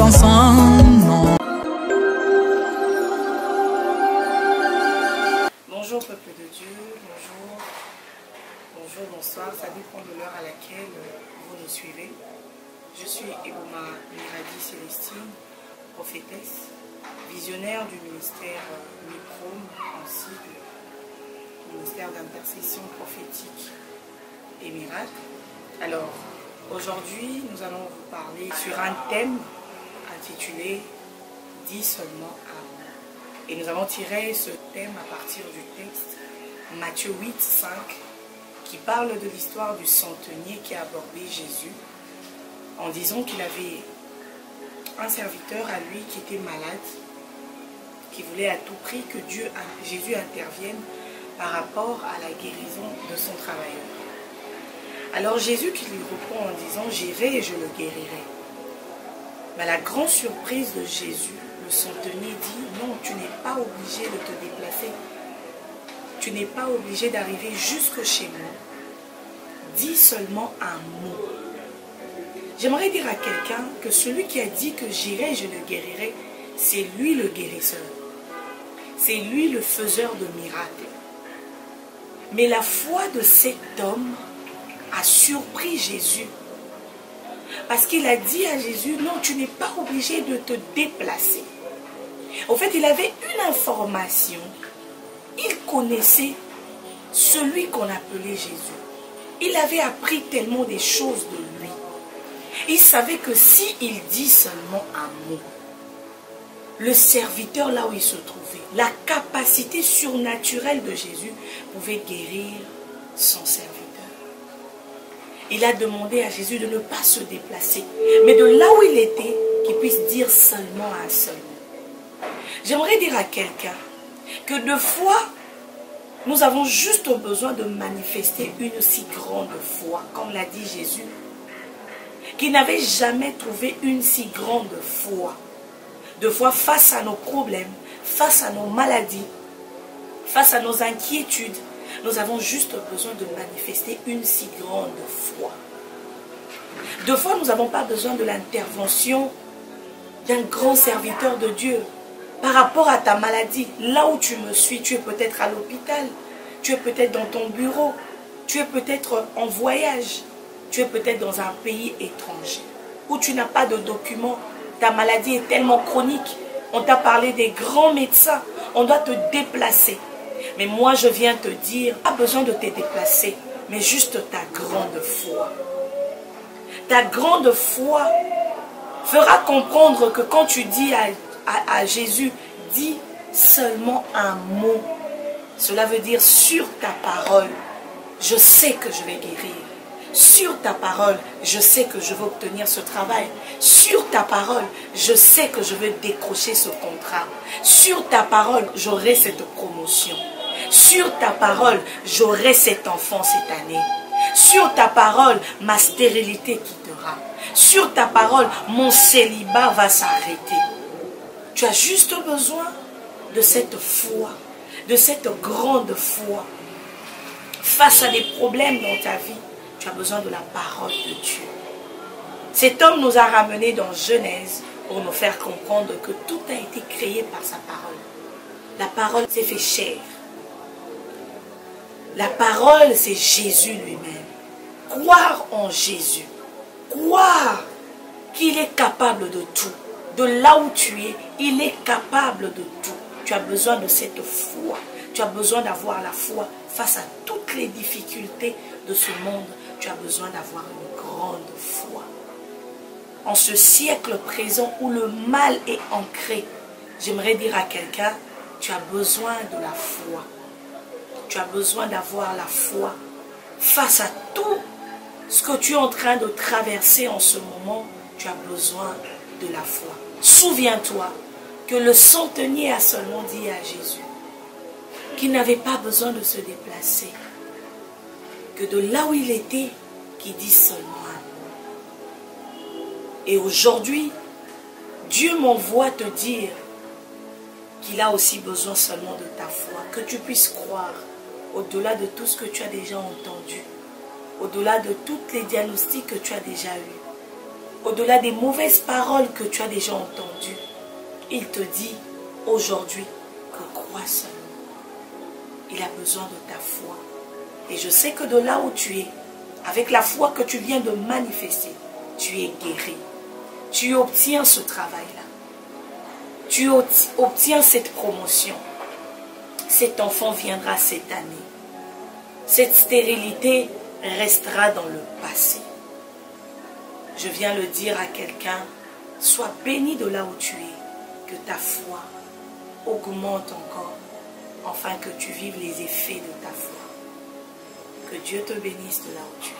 sans son nom. Bonjour peuple de Dieu, bonjour, bonsoir, ça dépend de l'heure à laquelle vous nous suivez. Je suis Eboma Miradi Célestine, prophétesse, visionnaire du ministère Microme, ainsi du ministère d'intercession prophétique et miracle. Alors, aujourd'hui, nous allons vous parler sur un thème intitulé « Dis seulement Amen ». Et nous allons tirer ce thème à partir du texte Matthieu 8, 5, qui parle de l'histoire du centenier qui a abordé Jésus en disant qu'il avait un serviteur à lui qui était malade, qui voulait à tout prix que Jésus intervienne par rapport à la guérison de son travailleur. Alors Jésus qui lui répond en disant « J'irai et je le guérirai ». Mais à la grande surprise de Jésus, le centenier dit « Non, tu n'es pas obligé de te déplacer. Tu n'es pas obligé d'arriver jusque chez moi. Dis seulement un mot. » J'aimerais dire à quelqu'un que celui qui a dit que j'irai et je le guérirai, c'est lui le guérisseur. C'est lui le faiseur de miracles. Mais la foi de cet homme a surpris Jésus. Parce qu'il a dit à Jésus, non, tu n'es pas obligé de te déplacer. En fait, il avait une information. Il connaissait celui qu'on appelait Jésus. Il avait appris tellement des choses de lui. Il savait que s'il dit seulement un mot, le serviteur là où il se trouvait, la capacité surnaturelle de Jésus pouvait guérir son serviteur. Il a demandé à Jésus de ne pas se déplacer, mais de là où il était, qu'il puisse dire seulement un seul mot. J'aimerais dire à quelqu'un que deux fois, nous avons juste besoin de manifester une si grande foi, comme l'a dit Jésus, qui n'avait jamais trouvé une si grande foi. Deux fois face à nos problèmes, face à nos maladies, face à nos inquiétudes, nous avons juste besoin de manifester une si grande foi. Deux fois, nous n'avons pas besoin de l'intervention d'un grand serviteur de Dieu. Par rapport à ta maladie, là où tu me suis, tu es peut-être à l'hôpital, tu es peut-être dans ton bureau, tu es peut-être en voyage, tu es peut-être dans un pays étranger, où tu n'as pas de documents, ta maladie est tellement chronique, on t'a parlé des grands médecins, on doit te déplacer. Mais moi, je viens te dire, pas besoin de te déplacer, mais juste ta grande foi. Ta grande foi fera comprendre que quand tu dis à Jésus, dis seulement un mot. Cela veut dire, sur ta parole, je sais que je vais guérir. Sur ta parole, je sais que je vais obtenir ce travail. Sur ta parole, je sais que je vais décrocher ce contrat. Sur ta parole, j'aurai cette promotion. Sur ta parole, j'aurai cet enfant cette année. Sur ta parole, ma stérilité quittera. Sur ta parole, mon célibat va s'arrêter. Tu as juste besoin de cette foi, de cette grande foi. Face à des problèmes dans ta vie, tu as besoin de la parole de Dieu. Cet homme nous a ramenés dans Genèse pour nous faire comprendre que tout a été créé par sa parole. La parole s'est fait chair. La parole, c'est Jésus lui-même. Croire en Jésus. Croire qu'il est capable de tout. De là où tu es, il est capable de tout. Tu as besoin de cette foi. Tu as besoin d'avoir la foi face à toutes les difficultés de ce monde. Tu as besoin d'avoir une grande foi. En ce siècle présent où le mal est ancré, j'aimerais dire à quelqu'un, tu as besoin de la foi. Tu as besoin d'avoir la foi face à tout ce que tu es en train de traverser en ce moment. Tu as besoin de la foi. Souviens-toi que le centenier a seulement dit à Jésus qu'il n'avait pas besoin de se déplacer, que de là où il était, qu'il dise seulement un mot. Et aujourd'hui, Dieu m'envoie te dire qu'il a aussi besoin seulement de ta foi, que tu puisses croire au-delà de tout ce que tu as déjà entendu, au-delà de tous les diagnostics que tu as déjà eus. au-delà des mauvaises paroles que tu as déjà entendues, il te dit aujourd'hui que crois seulement. Il a besoin de ta foi. Et je sais que de là où tu es, avec la foi que tu viens de manifester, tu es guéri. Tu obtiens ce travail-là. Tu obtiens cette promotion. Cet enfant viendra cette année. Cette stérilité restera dans le passé. Je viens le dire à quelqu'un, sois béni de là où tu es, que ta foi augmente encore, afin que tu vives les effets de ta foi. Que Dieu te bénisse de là où tu es.